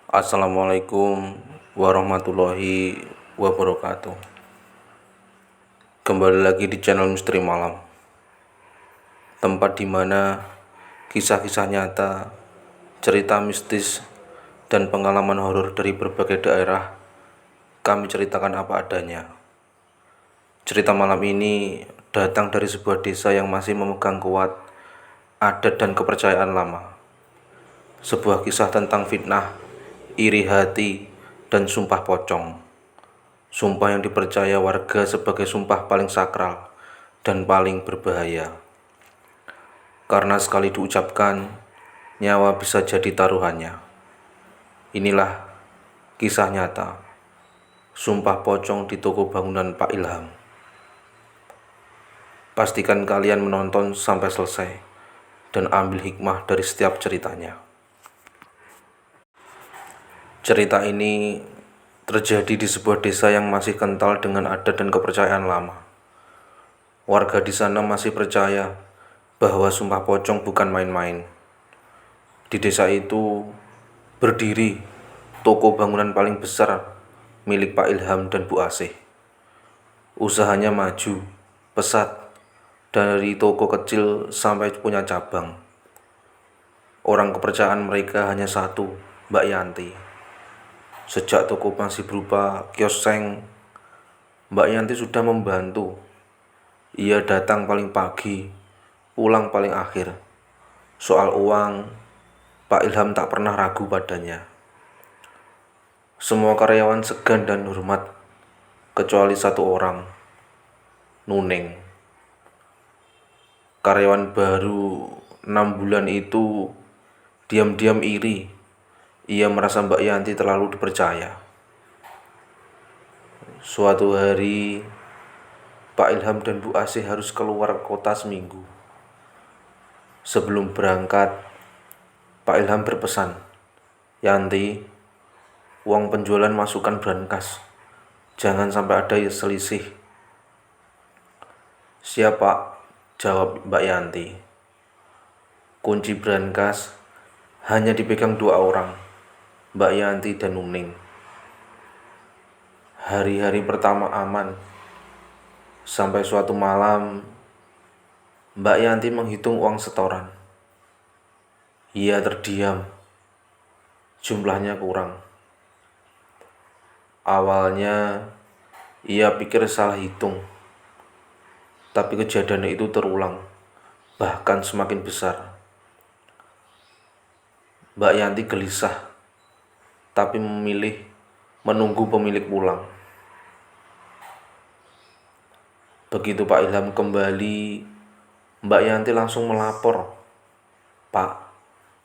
Assalamualaikum warahmatullahi wabarakatuh. Kembali lagi di channel Misteri Malam, tempat di mana kisah-kisah nyata, cerita mistis, dan pengalaman horor dari berbagai daerah kami ceritakan apa adanya. Cerita malam ini datang dari sebuah desa yang masih memegang kuat adat dan kepercayaan lama. Sebuah kisah tentang fitnah, iri hati, dan sumpah pocong. Sumpah yang dipercaya warga sebagai sumpah paling sakral dan paling berbahaya. Karena sekali diucapkan, nyawa bisa jadi taruhannya. Inilah kisah nyata sumpah pocong di toko bangunan Pak Ilham. Pastikan kalian menonton sampai selesai dan ambil hikmah dari setiap ceritanya. Cerita ini terjadi di sebuah desa yang masih kental dengan adat dan kepercayaan lama. Warga di sana masih percaya bahwa sumpah pocong bukan main-main. Di desa itu berdiri toko bangunan paling besar milik Pak Ilham dan Bu Asih. Usahanya maju, pesat, dari toko kecil sampai punya cabang. Orang kepercayaan mereka hanya satu, Mbak Yanti. Sejak toko masih berupa kios seng, Mbak Yanti sudah membantu. Ia datang paling pagi, pulang paling akhir. Soal uang, Pak Ilham tak pernah ragu padanya. Semua karyawan segan dan hormat, kecuali satu orang, Nuning. Karyawan baru 6 bulan itu diam-diam iri. Ia merasa Mbak Yanti terlalu dipercaya. Suatu hari, Pak Ilham dan Bu Asih harus keluar kota seminggu. Sebelum berangkat, Pak Ilham berpesan, "Yanti, uang penjualan masukkan brankas. Jangan sampai ada selisih." "Siap, Pak," jawab Mbak Yanti. Kunci brankas hanya dipegang dua orang, Mbak Yanti dan Nuning. Hari-hari pertama aman, sampai suatu malam Mbak Yanti menghitung uang setoran. Ia terdiam, jumlahnya kurang. Awalnya ia pikir salah hitung, tapi kejadian itu terulang, bahkan semakin besar. Mbak Yanti gelisah, tapi memilih menunggu pemilik pulang. Begitu Pak Ilham kembali, Mbak Yanti langsung melapor, "Pak,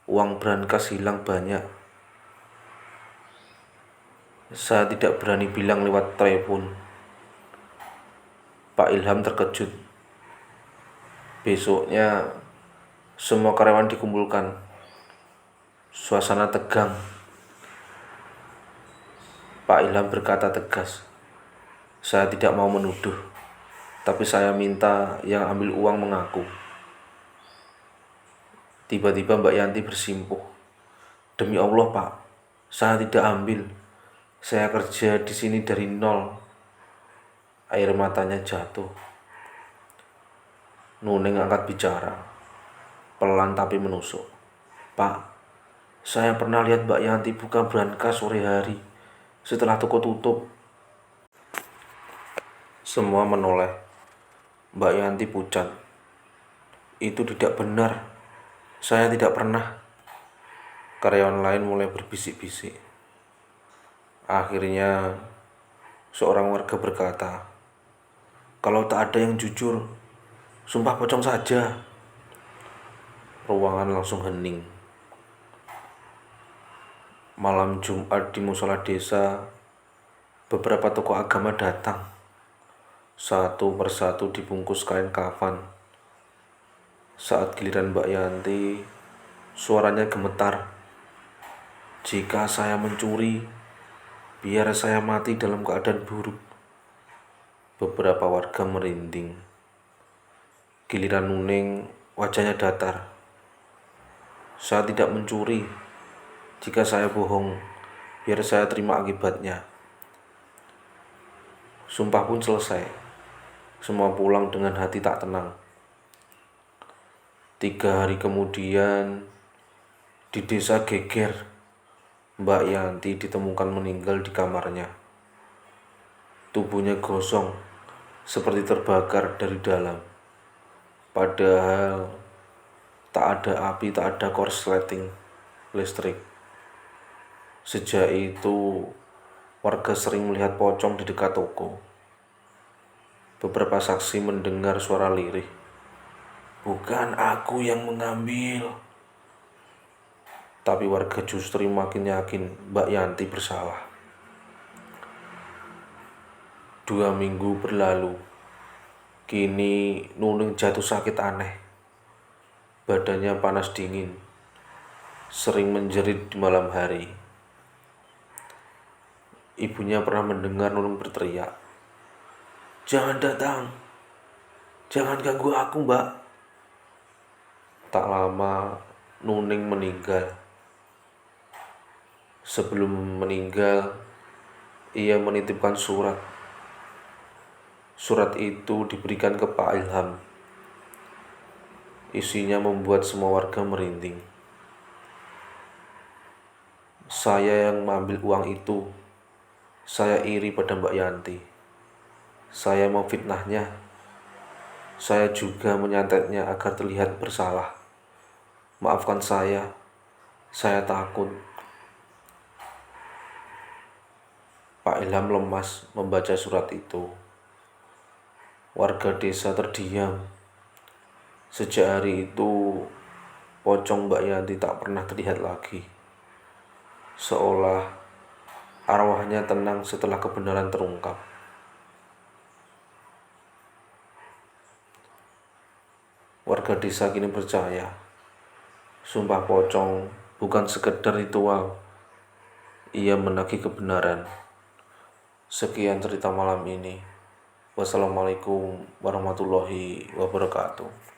uang brankas hilang banyak." Saya tidak berani bilang lewat telepon. Pak Ilham terkejut. Besoknya semua karyawan dikumpulkan. Suasana tegang. Pak Ilham berkata tegas, "Saya tidak mau menuduh, tapi saya minta yang ambil uang mengaku." Tiba-tiba Mbak Yanti bersimpuh, "Demi Allah, Pak, saya tidak ambil. Saya kerja di sini dari nol." Air matanya jatuh. Nuning angkat bicara, pelan tapi menusuk. "Pak, saya pernah lihat Mbak Yanti buka brankas sore hari setelah toko tutup." Semua menoleh. Mbak Yanti pucat, "Itu tidak benar. Saya tidak pernah." Karyawan lain mulai berbisik-bisik. Akhirnya seorang warga berkata, "Kalau tak ada yang jujur, sumpah pocong saja." Ruangan langsung hening. Malam Jumat di musola desa, beberapa tokoh agama datang. Satu persatu dibungkus kain kafan. Saat giliran Mbak Yanti, suaranya gemetar, "Jika saya mencuri, biar saya mati dalam keadaan buruk." Beberapa warga merinding. Giliran Nuning, wajahnya datar. "Saya tidak mencuri. Jika saya bohong, biar saya terima akibatnya. Sumpah pun selesai. Semua pulang dengan hati tak tenang. 3 hari kemudian, di desa Geger, Mbak Yanti ditemukan meninggal di kamarnya. Tubuhnya gosong, seperti terbakar dari dalam. Padahal tak ada api, tak ada korsleting listrik. Sejak itu, warga sering melihat pocong di dekat toko. Beberapa saksi mendengar suara lirih. "Bukan aku yang mengambil." Tapi warga justru makin yakin Mbak Yanti bersalah. 2 minggu berlalu. Kini Nuning jatuh sakit aneh. Badannya panas dingin, sering menjerit di malam hari. Ibunya pernah mendengar Nunung berteriak, "Jangan datang, jangan ganggu aku, Mbak." Tak lama, Nuning meninggal. Sebelum meninggal, ia menitipkan surat. Surat itu diberikan ke Pak Ilham. Isinya membuat semua warga merinding. "Saya yang mengambil uang itu. Saya iri pada Mbak Yanti. Saya memfitnahnya. Saya juga menyantetnya agar terlihat bersalah. Maafkan saya takut." Pak Ilham lemas membaca surat itu. Warga desa terdiam. Sejak hari itu, pocong Mbak Yanti tak pernah terlihat lagi. Seolah arwahnya tenang setelah kebenaran terungkap. Warga desa kini percaya, sumpah pocong bukan sekedar ritual, ia menagih kebenaran. Sekian cerita malam ini. Wassalamualaikum warahmatullahi wabarakatuh.